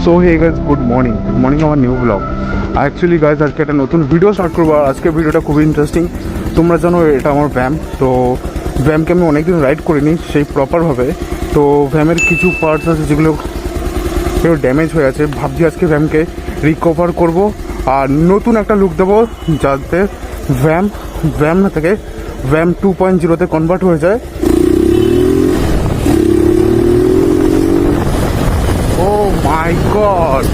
So hey guys good morning আমার new blog. Actually guys আজকে একটা নতুন ভিডিও স্টার্ট করবো। আর আজকে ভিডিওটা খুবই ইন্টারেস্টিং। তোমরা জানো এটা আমার ভ্যাম, তো ভ্যামকে আমি অনেকদিন রাইড করিনি সেই প্রপারভাবে। তো ভ্যামের কিছু পার্টস আছে যেগুলো ড্যামেজ হয়ে আছে। ভাবছি আজকে ভ্যামকে রিকভার করব আর নতুন একটা লুক দেবো, যাতে ভ্যাম না থেকে ভ্যাম 2.0-তে কনভার্ট হয়ে যায়। ও মাই গড,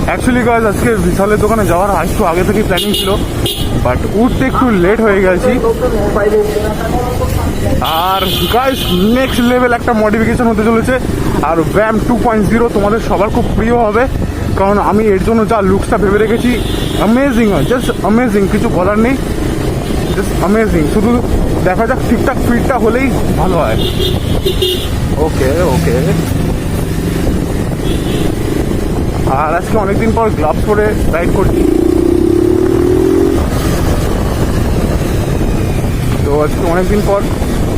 অ্যাকচুয়ালি গাইজ আজকে বিশালের দোকানে যাওয়ার একটু আগে থেকেই প্ল্যানিং ছিল, বাট উঠতে একটু লেট হয়ে গেছি। আর গাইজ নেক্সট লেভেল একটা মডিফিকেশন হতে চলেছে। আর ভ্যাম 2.0 তোমাদের সবার খুব প্রিয় হবে, কারণ আমি এর জন্য যা লুকসটা ভেবে রেখেছি অ্যামেজিং হয়, জাস্ট অ্যামেজিং, কিছু বলার নেই, জাস্ট অ্যামেজিং। শুধু দেখা যাক ঠিকঠাক ফিটটা হলেই ভালো হয়। ওকে ওকে। আর আজকে অনেকদিন পর গ্লাভস পরে রাইড করছি, তো আজকে অনেকদিন পর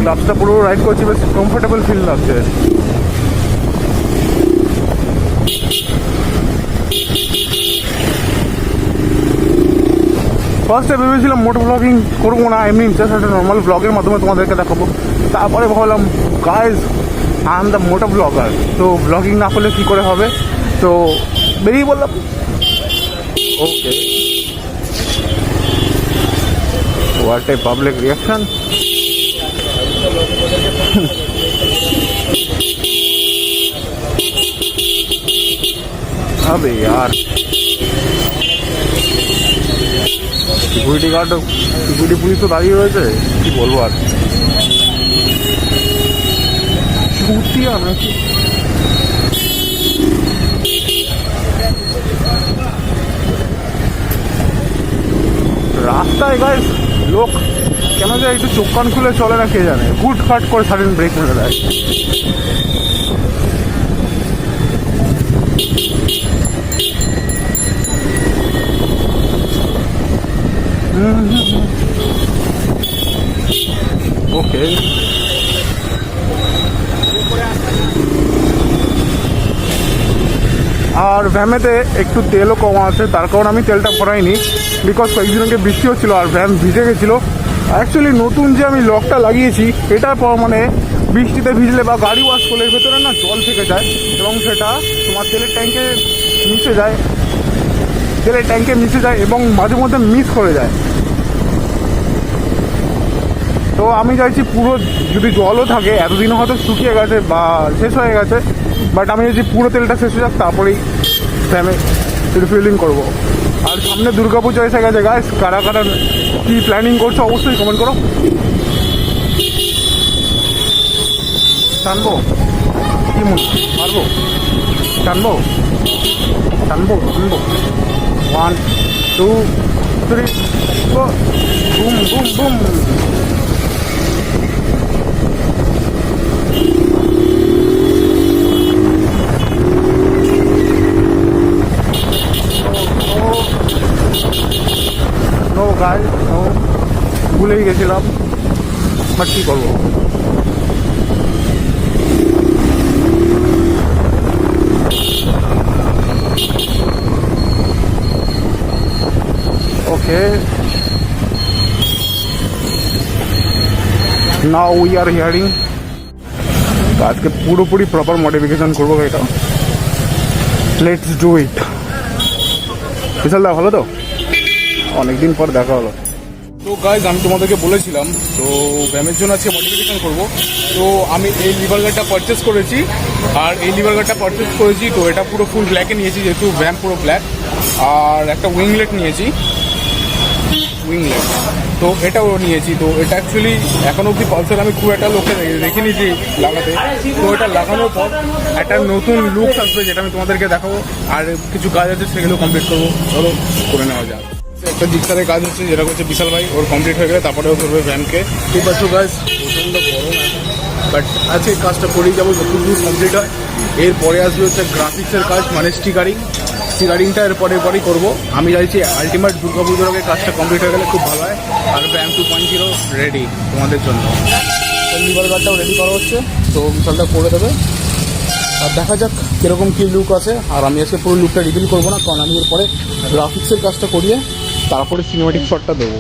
গ্লাভসটা পুরো রাইড করছি, বেশ কমফোর্টেবল ফিল লাগছে। ফার্স্টে ভেবেছিলাম মোটো ব্লগিং করবো না, এমনি জাস্ট একটা নর্মাল ব্লগের মাধ্যমে তোমাদেরকে দেখাবো। তারপরে ভাবলাম guys I am the moto blogger, তো ব্লগিং না করলে কী করে হবে, তো বেরিয়ে বললাম okay. What a public reaction. अबे यार সিকিউরিটি গার্ডও সিকিউরিটি পুলিশ তো দাঁড়িয়ে রয়েছে, কি বলবো আর। চুতিয়া নাকি রাস্তায় গাইস লোক কেন যে একটু চোখ কান খুলে চলে না কে জানে, হুট ফাট করে সাডেন ব্রেক মেরে দেয়। ওকে, আর ভ্যামেতে একটু তেলও কম আছে, তার কারণ আমি তেলটা ভরাইনি, বিকজ কয়েকদিন আগে বৃষ্টি হচ্ছিলো আর ভ্যান ভিজে গেছিলো। অ্যাকচুয়ালি নতুন যে আমি লকটা লাগিয়েছি এটার পর মানে বৃষ্টিতে ভিজলে বা গাড়ি ওয়াশ করলে ভেতরে না জল থেকে যায় এবং সেটা তোমার তেলের ট্যাঙ্কে মিশে যায় এবং মাঝে মধ্যে মিস করে যায়। তো আমি চাইছি পুরো, যদি জলও থাকে এতদিন হয়তো শুকিয়ে গেছে বা শেষ হয়ে গেছে, বাট আমি চাইছি পুরো তেলটা শেষ হয়ে যাক, তারপরেই ফ্যানে রিফিলিং করবো। আর সামনে দুর্গাপুজো এসে গেছে গাইস, কারা কারা কী প্ল্যানিং করছো অবশ্যই কমেন্ট করো। টানবো কি মনে পারবো, টানবো 1 2 3 4 boom boom boom. No guys no, ভুলেই গেছিলাম, বাট কী করবো। Okay, now we are hearing. আজকে পুরোপুরি প্রপার মডিফিকেশন করবো এটা, লেটস ডু ইট। বিশাল দা ভালো তো, অনেকদিন পর দেখা হলো। তো গাইজ আমি তোমাদেরকে বলেছিলাম তো ভ্যামের জন্য আজকে মডিফিকেশন করবো। তো আমি এই লিভার গার্ডটা পারচেস করেছি, আর এই লিভার গার্ডটা পারচেস করেছি তো এটা পুরো ফুল ব্ল্যাকে নিয়েছি, যেহেতু ভ্যাম পুরো ব্ল্যাক। আর একটা উইংলেট নিয়েছি, তো এটাও নিয়েছি। তো এটা অ্যাকচুয়ালি এখন অবধি পালসার আমি খুব একটা লোককে দেখিনি যে লাগাতে, তো এটা লাগানোর পর একটা নতুন লুক আসবে যেটা আমি তোমাদেরকে দেখাবো। আর কিছু কাজ আছে সেগুলো কমপ্লিট করবো, চলো করে নেওয়া যাক। একটা জিক্সারের কাজ হচ্ছে যেটা হচ্ছে বিশাল ভাই, ওর কমপ্লিট হয়ে গেলে তারপরেও করবে ভ্যানকে। ঠিক আছে গাইজ, প্রচণ্ড গরম এখন, বাট আজকে কাজটা করেই যাবো যতটুকু কমপ্লিট হয়। এরপরে আসবে হচ্ছে গ্রাফিক্সের কাজ, মানে স্টিকারিংটা এরপরেই করবো। আমি চাইছি আলটিমেট দুর্গাপুজোর আগে কাজটা কমপ্লিট হয়ে গেলে খুব ভালো হয়। আর ভ্যাম 2.0 রেডি তোমাদের জন্য। লিভার গার্ডটাও রেডি করা হচ্ছে, তো বিশালটা করে দেবে। আর দেখা যাক কীরকম কী লুক আছে। আর আমি আজকে পুরো লুকটা রিভিল করবো না, কারণ আমি এরপরে গ্রাফিক্সের কাজটা করিয়ে তারপরে সিনেমাটিক শটটা দেবো।